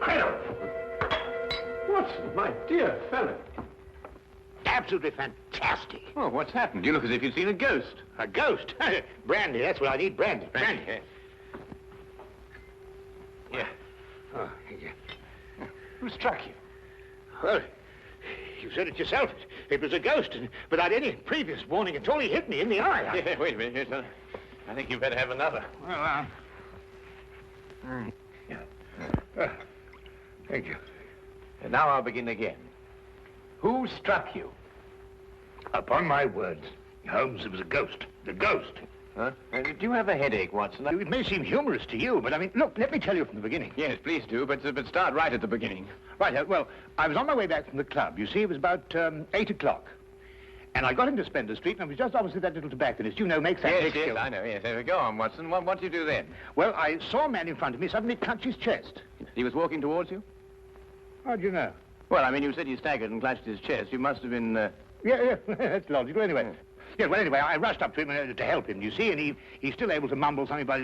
incredible. Watson, my dear fellow. Absolutely fantastic. Oh, what's happened? You look as if you'd seen a ghost. A ghost? Brandy, that's what I need, brandy. Brandy. Yeah. Oh, yeah. Who struck you? Well, you said it yourself. It was a ghost, and without any previous warning at all, he hit me in the eye. Yeah, wait a minute. Yes, I think you better have another. Well, thank you. And now I'll begin again. Who struck you? Upon my words, Holmes, it was a ghost. The ghost. Huh? Do you have a headache, Watson? It may seem humorous to you, but I mean, look, let me tell you from the beginning. Yes, please do, but start right at the beginning. Right, well, I was on my way back from the club. You see, it was about 8 o'clock. And I got into Spencer Street, and I was just opposite that little tobacconist. You know, makes that big Yes, I know, yes. Go on, Watson. What did you do then? Well, I saw a man in front of me suddenly clutch his chest. He was walking towards you? How do you know? Well, I mean, you said he staggered and clutched his chest. You must have been, Yeah, that's logical. Anyway, well, anyway, I rushed up to him to help him, you see, and he's still able to mumble something about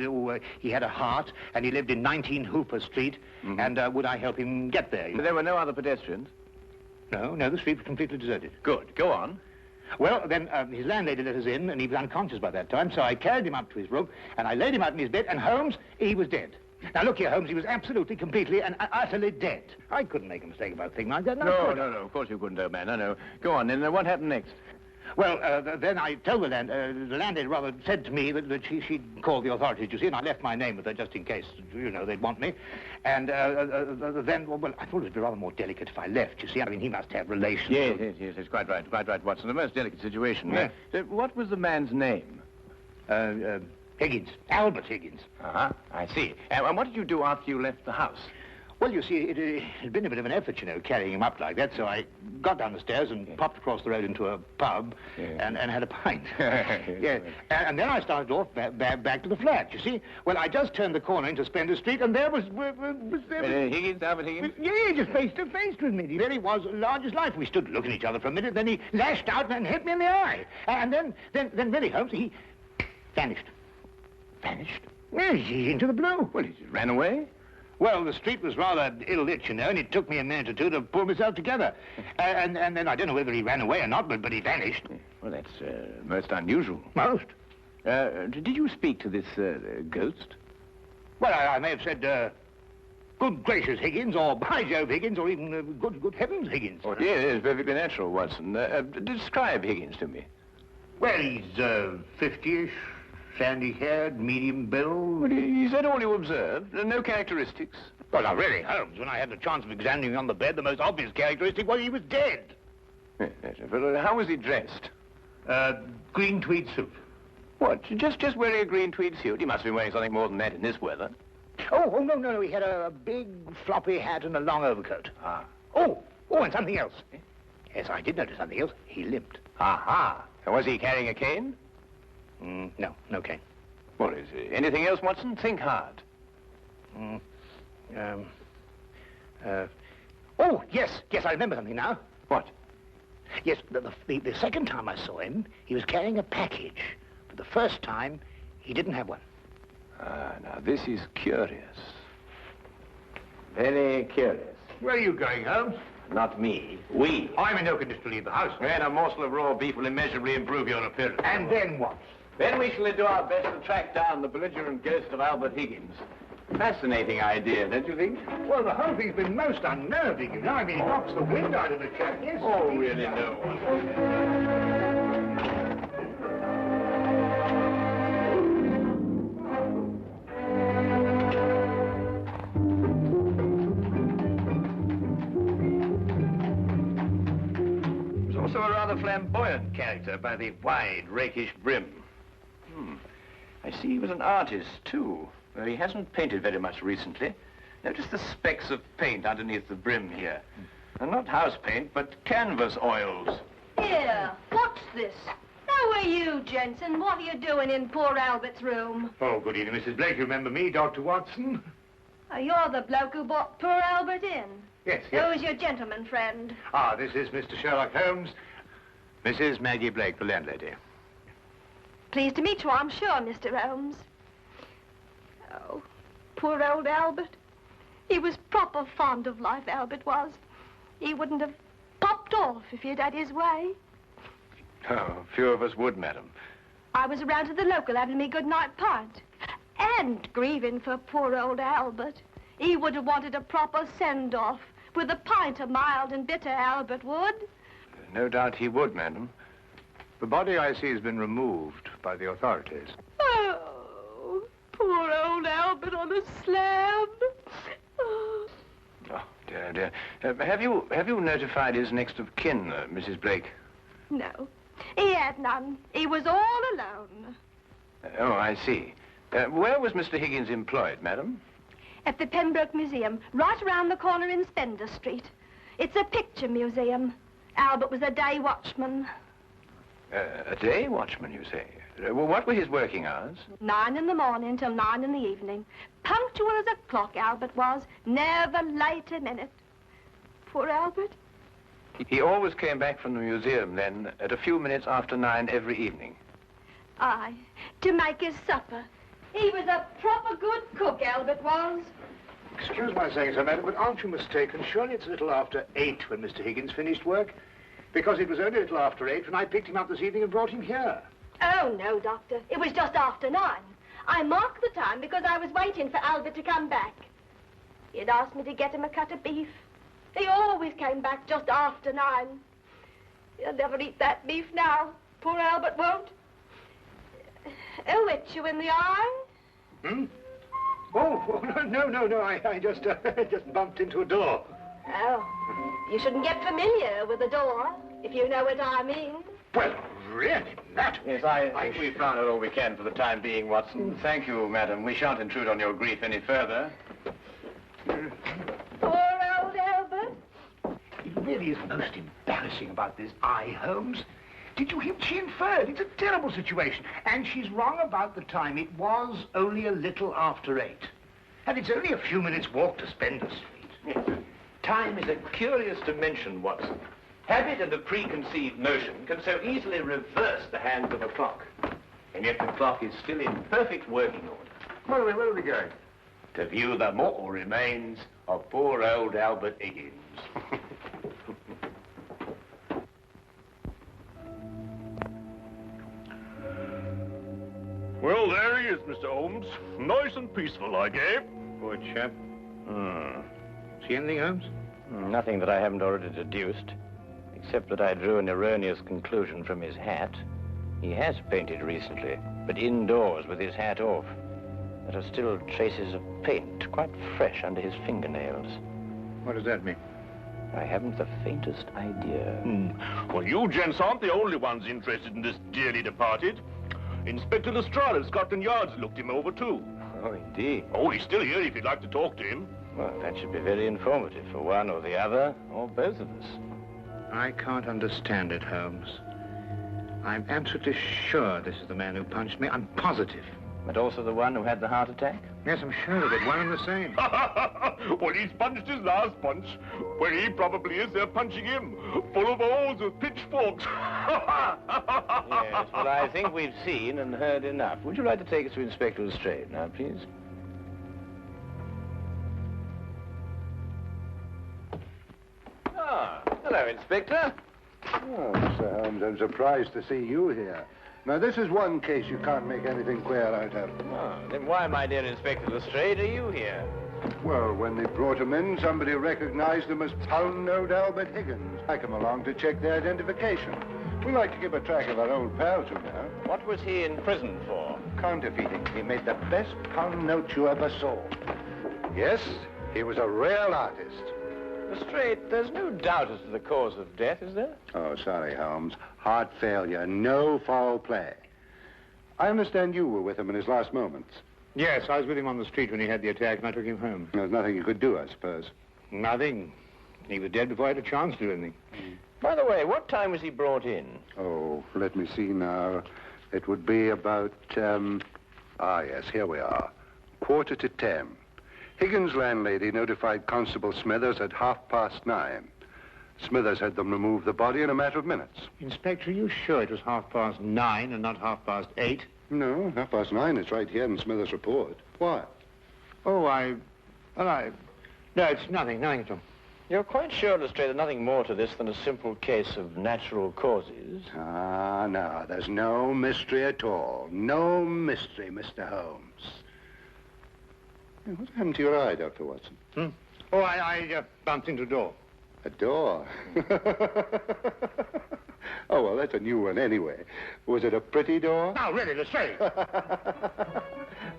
he had a heart, and he lived in 19 Hooper Street, and would I help him get there? But there were no other pedestrians? No, the street was completely deserted. Good. Go on. Well, then his landlady let us in, and he was unconscious by that time, so I carried him up to his room, and I laid him out in his bed, and Holmes, he was dead. Now, look here, Holmes, he was absolutely, completely, and utterly dead. I couldn't make a mistake about a thing like that. No, of course you couldn't, old man. No. Go on, then. What happened next? Well, then I told the landlady rather said to me that she'd call the authorities, you see, and I left my name with her just in case, you know, they'd want me. And then, well, I thought it would be rather more delicate if I left, you see. I mean, he must have relations. Yes, it's quite right, Watson. The most delicate situation. Yeah. What was the man's name? Higgins. Albert Higgins. Uh-huh, I see. And what did you do after you left the house? Well, you see, it had been a bit of an effort, you know, carrying him up like that, so I got down the stairs and popped across the road into a pub and had a pint. Yeah. And then I started off back to the flat, you see. Well, I just turned the corner into Spencer Street, and there was Higgins, Albert Higgins? Yeah, just face to face with me. He really was large as life. We stood looking at each other for a minute, then he lashed out and hit me in the eye. And then really, Holmes, he vanished. Vanished? Yes, he's into the blue. Well, he ran away? Well, the street was rather ill-lit, you know, and it took me a minute or two to pull myself together. And then I don't know whether he ran away or not, but he vanished. Well, that's most unusual. Most. Did you speak to this ghost? Well, I may have said, good gracious, Higgins, or by Jove, Higgins, or even good heavens, Higgins. Oh, yeah, it is perfectly natural, Watson. Describe Higgins to me. Well, he's 50-ish. Sandy-haired, medium build. Well, is that all you observed? No characteristics? Well, now, really, Holmes, when I had the chance of examining him on the bed, the most obvious characteristic was he was dead. Yes, but how was he dressed? Green tweed suit. What, just wearing a green tweed suit? He must have been wearing something more than that in this weather. Oh, no, he had a big floppy hat and a long overcoat. Ah. Oh, and something else. Yes, I did notice something else. He limped. Aha. And was he carrying a cane? No cane. Well, is there anything else, Watson? Think hard. Oh, yes, I remember something now. What? Yes, the second time I saw him, he was carrying a package. But the first time, he didn't have one. Now this is curious. Very curious. Where are you going, Holmes? Not me. We. I'm in no condition to leave the house. And a morsel of raw beef will immeasurably improve your appearance. And then what? Then we shall do our best to track down the belligerent ghost of Albert Higgins. Fascinating idea, don't you think? Well, the whole thing's been most unnerving, you know. I mean, it knocks the wind out of the chap, yes. Oh, really, no. He was also a rather flamboyant character by the wide, rakish brim. I see he was an artist, too. Though he hasn't painted very much recently. Notice the specks of paint underneath the brim here. And not house paint, but canvas oils. Here, what's this? How are you, Jensen? What are you doing in poor Albert's room? Oh, good evening, Mrs. Blake. You remember me, Dr. Watson? You're the bloke who brought poor Albert in. Yes. Who's your gentleman friend? Ah, this is Mr. Sherlock Holmes. Mrs. Maggie Blake, the landlady. Pleased to meet you, I'm sure, Mr. Holmes. Oh, poor old Albert. He was proper fond of life, Albert was. He wouldn't have popped off if he'd had his way. Oh, few of us would, madam. I was around to the local having me good night pint. And grieving for poor old Albert. He would have wanted a proper send-off. With a pint of mild and bitter, Albert would. No doubt he would, madam. The body, I see, has been removed by the authorities. Oh, poor old Albert on a slab. Oh. Oh, dear, dear. Have you notified his next of kin, Mrs. Blake? No, he had none. He was all alone. Oh, I see. Where was Mr. Higgins employed, madam? At the Pembroke Museum, right around the corner in Spender Street. It's a picture museum. Albert was a day watchman. A day watchman, you say? What were his working hours? 9 in the morning till 9 in the evening. Punctual as a clock, Albert was. Never late a minute. Poor Albert. He always came back from the museum, then, at a few minutes after 9 every evening. Aye, to make his supper. He was a proper good cook, Albert was. Excuse my saying so, madam, but aren't you mistaken? Surely it's a little after 8 when Mr. Higgins finished work? Because it was only a little after 8 when I picked him up this evening and brought him here. Oh, no, Doctor. It was just after 9. I marked the time because I was waiting for Albert to come back. He'd asked me to get him a cut of beef. He always came back just after 9. He'll never eat that beef now. Poor Albert won't. He'll hit you in the eye. Hmm? Oh, no. I just bumped into a door. Oh, you shouldn't get familiar with the door, if you know what I mean. Well, really, Matt. Yes, I think we've found out all we can for the time being, Watson. Thank you, madam. We shan't intrude on your grief any further. Poor old Albert. It really is most embarrassing about this eye, Holmes. Did you hear what she inferred? It's a terrible situation. And she's wrong about the time. It was only a little after 8. And it's only a few minutes' walk to Spender Street. Yes. Time is a curious dimension, Watson. Habit and a preconceived notion can so easily reverse the hands of a clock. And yet the clock is still in perfect working order. Where are we going? To view the mortal remains of poor old Albert Higgins. Well, there he is, Mr. Holmes. Nice and peaceful, I gave. Poor chap. See anything, Holmes? Nothing that I haven't already deduced, except that I drew an erroneous conclusion from his hat. He has painted recently, but indoors with his hat off. There are still traces of paint, quite fresh under his fingernails. What does that mean? I haven't the faintest idea. Well, you gents aren't the only ones interested in this dearly departed. Inspector Lestrade of Scotland Yard's looked him over, too. Oh, indeed. Oh, he's still here if you'd like to talk to him. Well, that should be very informative for one or the other, or both of us. I can't understand it, Holmes. I'm absolutely sure this is the man who punched me. I'm positive. But also the one who had the heart attack? Yes, I'm sure of it. One and the same. Well, he's punched his last punch. Where he probably is, they're punching him. Full of holes with pitchforks. Yes, well, I think we've seen and heard enough. Would you like to take us to Inspector Lestrade now, please? Ah, hello, Inspector. Oh, Mr. Holmes, I'm surprised to see you here. Now, this is one case you can't make anything clear out of. Oh, then why, my dear Inspector Lestrade, are you here? Well, when they brought him in, somebody recognized him as Pound-Note Albert Higgins. I come along to check the identification. We like to keep a track of our old pals, you know. What was he in prison for? Counterfeiting. He made the best pound note you ever saw. Yes, he was a real artist. Lestrade, there's no doubt as to the cause of death, is there? Oh, sorry, Holmes. Heart failure, no foul play. I understand you were with him in his last moments. Yes, I was with him on the street when he had the attack, and I took him home. There's nothing you could do, I suppose. Nothing. He was dead before I had a chance to do anything. By the way, what time was he brought in? Oh, let me see now. It would be about, yes, here we are. 9:45. Higgins' landlady notified Constable Smithers at 9:30. Smithers had them remove the body in a matter of minutes. Inspector, are you sure it was 9:30 and not 8:30? No, 9:30 is right here in Smithers' report. Why? Oh, No, it's nothing at all. You're quite sure, Lestrade, there's nothing more to this than a simple case of natural causes? Ah, no, there's no mystery at all. No mystery, Mr. Holmes. What happened to your eye, Dr. Watson? Oh, I bumped into a door. A door? Oh, well, that's a new one anyway. Was it a pretty door? No, really, Lestrade.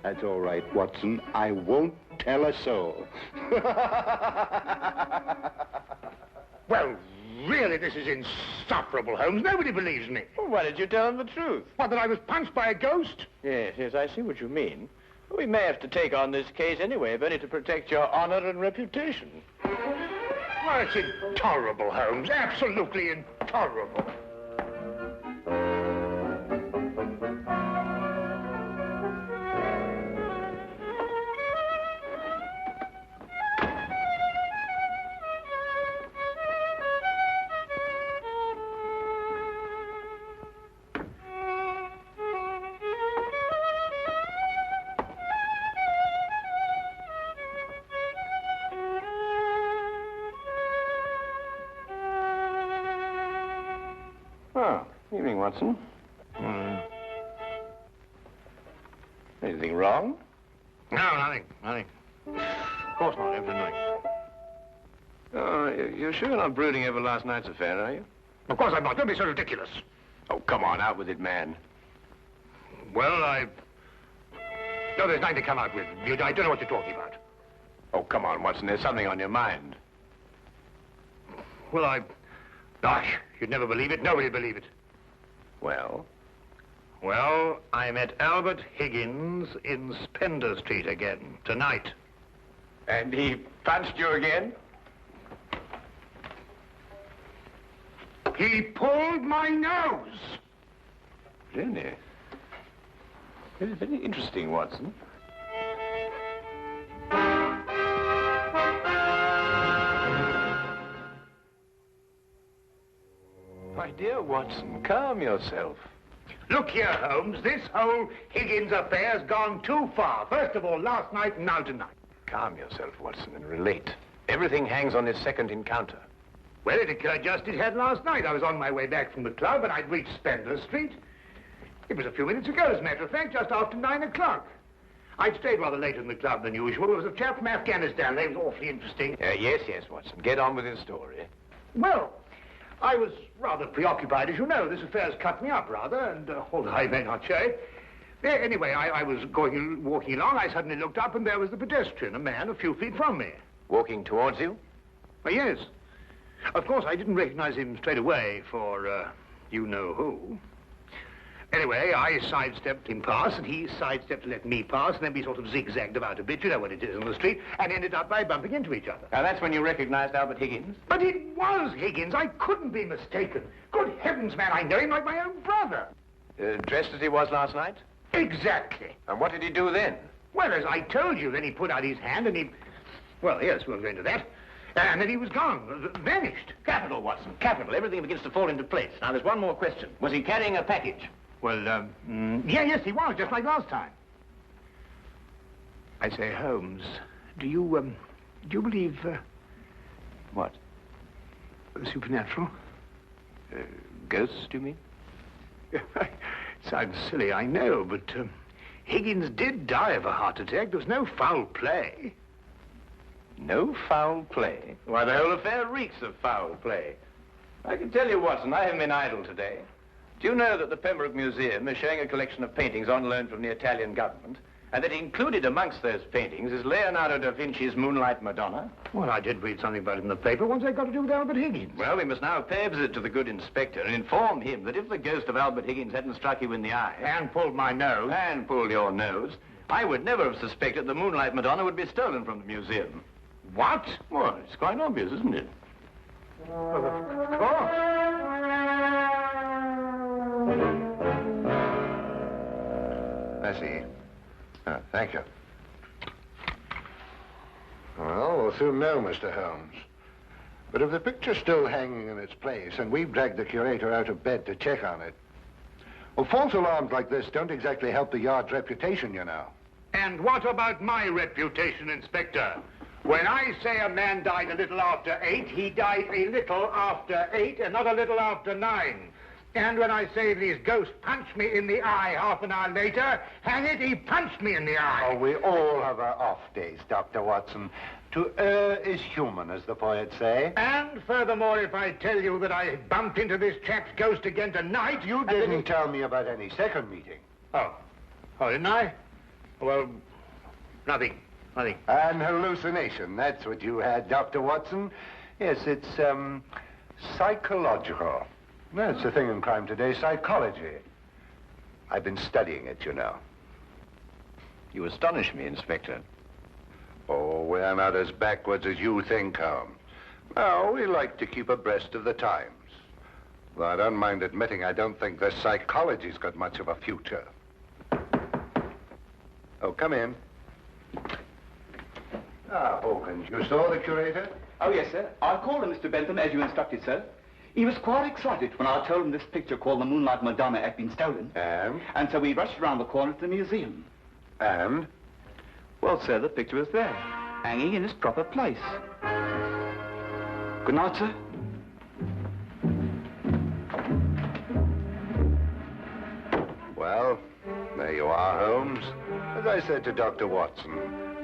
That's all right, Watson. I won't tell a soul. Well, really, this is insufferable, Holmes. Nobody believes me. Well, why did you tell them the truth? What, that I was punched by a ghost? Yes, I see what you mean. We may have to take on this case anyway, if only to protect your honor and reputation. Well, it's intolerable, Holmes. Absolutely intolerable. Oh, evening, Watson. Anything wrong? No, nothing. Of course not, everything. Oh, you're sure you're not brooding over last night's affair, are you? Of course I'm not. Don't be so ridiculous. Oh, come on, out with it, man. Well, No, there's nothing to come out with. I don't know what you're talking about. Oh, come on, Watson, there's something on your mind. Well, Gosh, you'd never believe it. Nobody'd believe it. Well? Well, I met Albert Higgins in Spender Street again, tonight. And he punched you again? He pulled my nose. Really? Very, very interesting, Watson. My dear Watson, calm yourself. Look here, Holmes. This whole Higgins affair's gone too far. First of all, last night and now tonight. Calm yourself, Watson, and relate. Everything hangs on this second encounter. Well, it occurred just it had last night. I was on my way back from the club, and I'd reached Spender Street. It was a few minutes ago, as a matter of fact, just after 9 o'clock. I'd stayed rather later in the club than usual. There was a chap from Afghanistan. They was awfully interesting. Yes, Watson. Get on with his story. Well, I was rather preoccupied, as you know. This affair's cut me up, rather, and although I may not show it. Anyway, I was walking along. I suddenly looked up, and there was the pedestrian, a man a few feet from me. Walking towards you? Well, yes. Of course, I didn't recognize him straight away for, you-know-who. Anyway, I sidestepped him past, and he sidestepped to let me pass, and then we sort of zigzagged about a bit, you know what it is on the street, and ended up by bumping into each other. Now, that's when you recognized Albert Higgins? But it was Higgins. I couldn't be mistaken. Good heavens, man, I know him like my own brother. Dressed as he was last night? Exactly. And what did he do then? Well, as I told you, then he put out his hand, and he... Well, yes, we'll go into that. And then he was gone, vanished. Capital, Watson, capital. Everything begins to fall into place. Now, there's one more question. Was he carrying a package? Well, yes, he was, just like last time. I say, Holmes, do you believe, What? Supernatural? Ghosts, do you mean? Sounds silly, I know, but, Higgins did die of a heart attack. There was no foul play. No foul play? Why, the whole affair reeks of foul play. I can tell you, Watson, I haven't been idle today. Do you know that the Pembroke Museum is showing a collection of paintings on loan from the Italian government, and that included amongst those paintings is Leonardo da Vinci's Moonlight Madonna? Well, I did read something about it in the paper. What's that got to do with Albert Higgins? Well, we must now pay a visit to the good inspector and inform him that if the ghost of Albert Higgins hadn't struck you in the eye... And pulled my nose. And pulled your nose, I would never have suspected the Moonlight Madonna would be stolen from the museum. What? Well, it's quite obvious, isn't it? Well, of course. I see. Thank you. Well, we'll soon know, Mr. Holmes. But if the picture's still hanging in its place, and we've dragged the curator out of bed to check on it, well, false alarms like this don't exactly help the yard's reputation, you know. And what about my reputation, Inspector? When I say a man died a little after 8, he died a little after 8 and not a little after 9. And when I say that his ghost punched me in the eye half an hour later, hang it, he punched me in the eye. Oh, we all have our off days, Dr. Watson. To err is human, as the poets say. And furthermore, if I tell you that I bumped into this chap's ghost again tonight, You didn't tell me about any second meeting. Oh, didn't I? Well, nothing. An hallucination, that's what you had, Dr. Watson. Yes, it's, psychological. That's the thing in crime today, psychology. I've been studying it, you know. You astonish me, Inspector. Oh, we're not as backwards as you think, Holmes. No, we like to keep abreast of the times. Though I don't mind admitting I don't think the psychology's got much of a future. Oh, come in. Ah, Hawkins, you saw the curator? Oh, yes, sir. I called him, Mr. Bentham, as you instructed, sir. He was quite excited when I told him this picture called The Moonlight Madonna had been stolen. And? And so we rushed around the corner to the museum. And? Well, sir, the picture was there, hanging in its proper place. Good night, sir. Well, there you are, Holmes. As I said to Dr. Watson,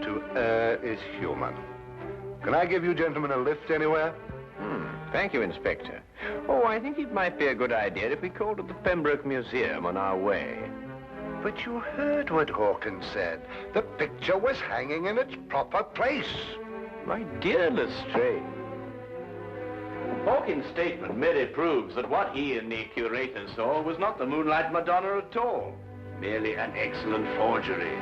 to err is human. Can I give you gentlemen a lift anywhere? Thank you, Inspector. Oh, I think it might be a good idea if we called at the Pembroke Museum on our way. But you heard what Hawkins said. The picture was hanging in its proper place. My dear Lestrade, Hawkins' statement merely proves that what he and the curator saw was not the Moonlight Madonna at all. Merely an excellent forgery.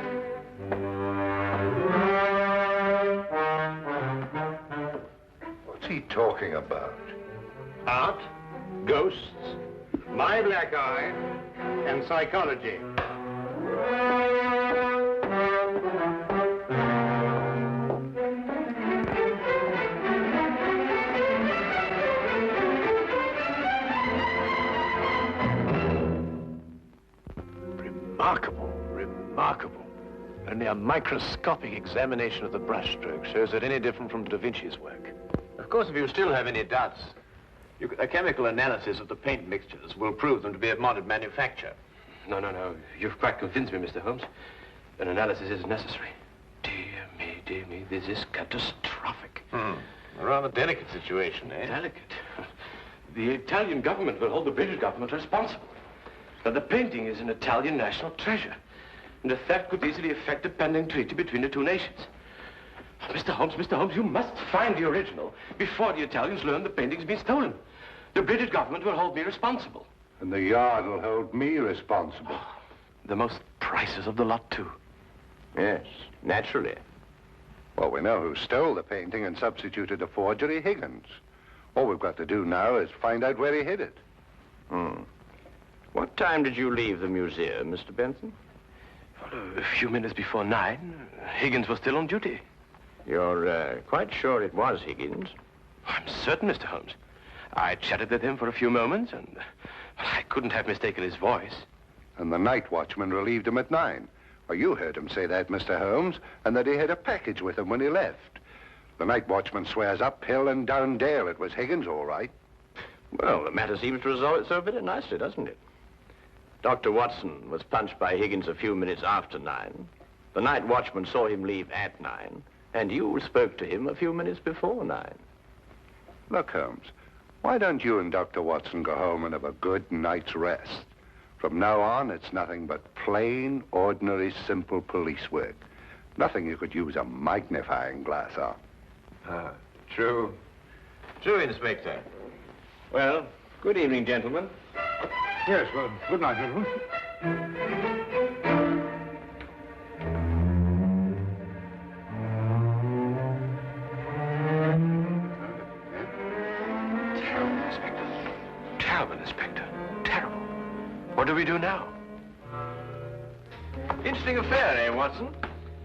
What's he talking about? Art, ghosts, my black eye, and psychology. Remarkable. Only a microscopic examination of the brushstroke shows it any different from Da Vinci's work. Of course, if you still have any doubts, a chemical analysis of the paint mixtures will prove them to be of modern manufacture. No. You've quite convinced me, Mr. Holmes. An analysis is necessary. Dear me, this is catastrophic. A rather delicate situation, eh? Delicate? The Italian government will hold the British government responsible. But the painting is an Italian national treasure. And the theft could easily affect the pending treaty between the two nations. Mr. Holmes, you must find the original before the Italians learn the painting's been stolen. The British government will hold me responsible. And the Yard will hold me responsible. The most priceless of the lot, too. Yes, naturally. Well, we know who stole the painting and substituted a forgery, Higgins. All we've got to do now is find out where he hid it. What time did you leave the museum, Mr. Benson? Well, a few minutes before 9. Higgins was still on duty. You're quite sure it was Higgins? I'm certain, Mr. Holmes. I chatted with him for a few moments, and I couldn't have mistaken his voice. And the night watchman relieved him at 9. Well, you heard him say that, Mr. Holmes, and that he had a package with him when he left. The night watchman swears up hill and down dale it was Higgins, all right. Well, the matter seems to resolve itself very nicely, doesn't it? Dr. Watson was punched by Higgins a few minutes after 9. The night watchman saw him leave at 9. And you spoke to him a few minutes before 9. Look, Holmes, why don't you and Dr. Watson go home and have a good night's rest? From now on, it's nothing but plain, ordinary, simple police work. Nothing you could use a magnifying glass on. True. True, Inspector. Well, good evening, gentlemen. Yes, well, good night, gentlemen. Terrible, Inspector. Terrible. What do we do now? Interesting affair, eh, Watson?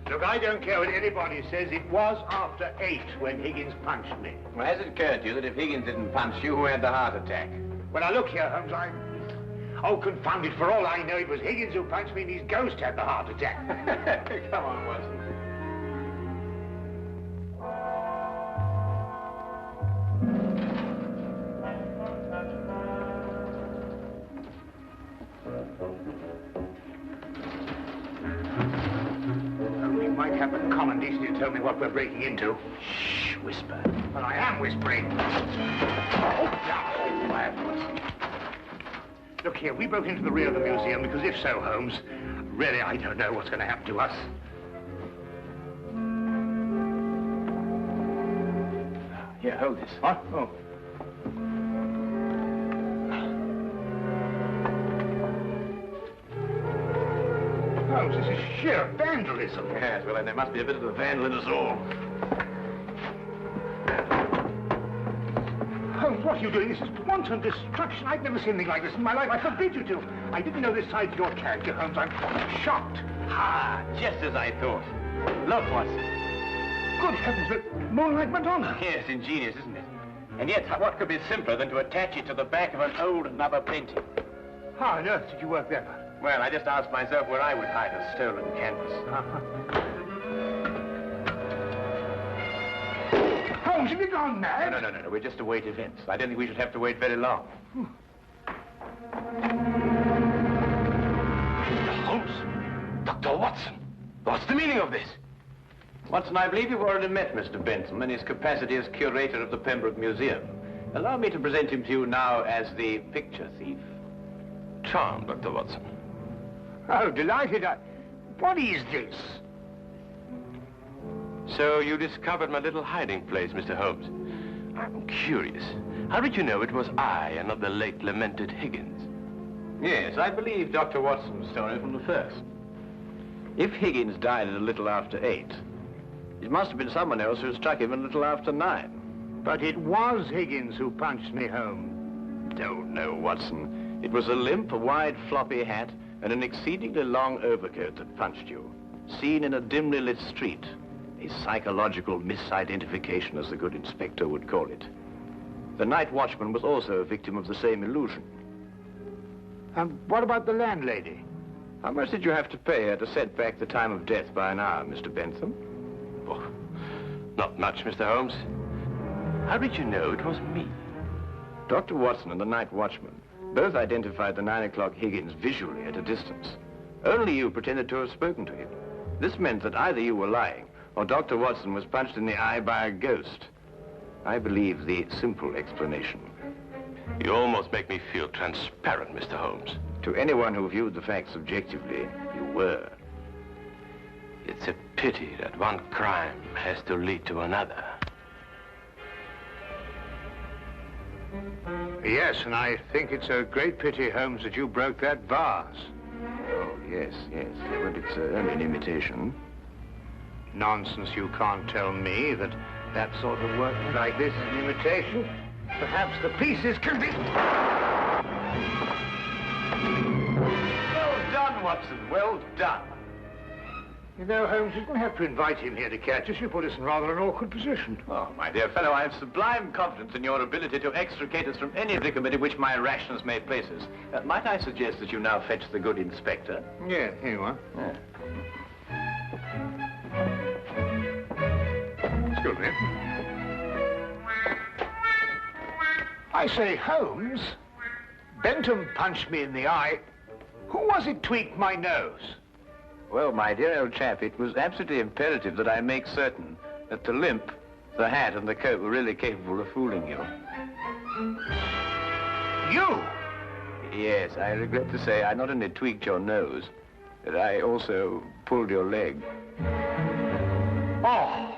Look, I don't care what anybody says. It was after 8 when Higgins punched me. Well, has it occurred to you that if Higgins didn't punch you, who had the heart attack? Well, now, look here, Holmes, Oh, confound it, for all I know, it was Higgins who punched me and his ghost had the heart attack. Come on, Watson. might have the common decency to tell me what we're breaking into. Shh, whisper. Well, I am whispering. Oh, yeah. Look here, we broke into the rear of the museum because if so, Holmes, really, I don't know what's going to happen to us. Here, hold this. What? Oh. Holmes, this is sheer vandalism. Yes, well, then there must be a bit of a vandal in us all. Holmes, what are you doing? This is wanton destruction. I've never seen anything like this in my life. I forbid you to. I didn't know this side to your character, Holmes. I'm shocked. Ah, just as I thought. Look, Watson. Good heavens, the Moonlight Madonna. Yes, ingenious, isn't it? And yet, what could be simpler than to attach it to the back of an old rubber painting? How on earth did you work that out? Well, I just asked myself where I would hide a stolen canvas. Holmes, have you gone mad? No. We're just to wait events. I don't think we should have to wait very long. Holmes! Dr. Watson! What's the meaning of this? Watson, I believe you've already met Mr. Bentham in his capacity as curator of the Pembroke Museum. Allow me to present him to you now as the picture thief. Charmed, Dr. Watson. Oh, delighted. What is this? So you discovered my little hiding place, Mr. Holmes. I'm curious. How did you know it was I and not the late lamented Higgins? Yes, I believe Dr. Watson's story from the first. If Higgins died at a little after 8, it must have been someone else who struck him a little after 9. But it was Higgins who punched me home. Don't know, Watson. It was a limp, a wide, floppy hat, and an exceedingly long overcoat that punched you, seen in a dimly lit street. A psychological misidentification, as the good inspector would call it. The night watchman was also a victim of the same illusion. And what about the landlady? How much did you have to pay her to set back the time of death by an hour, Mr. Bentham? Oh, not much, Mr. Holmes. How did you know it was me? Dr. Watson and the night watchman both identified the 9 o'clock Higgins visually at a distance. Only you pretended to have spoken to him. This meant that either you were lying or Dr. Watson was punched in the eye by a ghost. I believe the simple explanation. You almost make me feel transparent, Mr. Holmes. To anyone who viewed the facts objectively, you were. It's a pity that one crime has to lead to another. Yes, and I think it's a great pity, Holmes, that you broke that vase. Oh, yes. But it's only an imitation. Nonsense, you can't tell me that that sort of work like this is an imitation. Perhaps the pieces can be... Well done, Watson, well done. You know, Holmes, you didn't have to invite him here to catch us. You put us in rather an awkward position. Oh, my dear fellow, I have sublime confidence in your ability to extricate us from any predicament in which my rashness may place us. Might I suggest that you now fetch the good inspector? Yeah, here you are. Yeah. Excuse me. I say, Holmes, Bentham punched me in the eye. Who was it tweaked my nose? Well, my dear old chap, it was absolutely imperative that I make certain that the limp, the hat, and the coat were really capable of fooling you. You? Yes, I regret to say I not only tweaked your nose, but I also pulled your leg. Oh!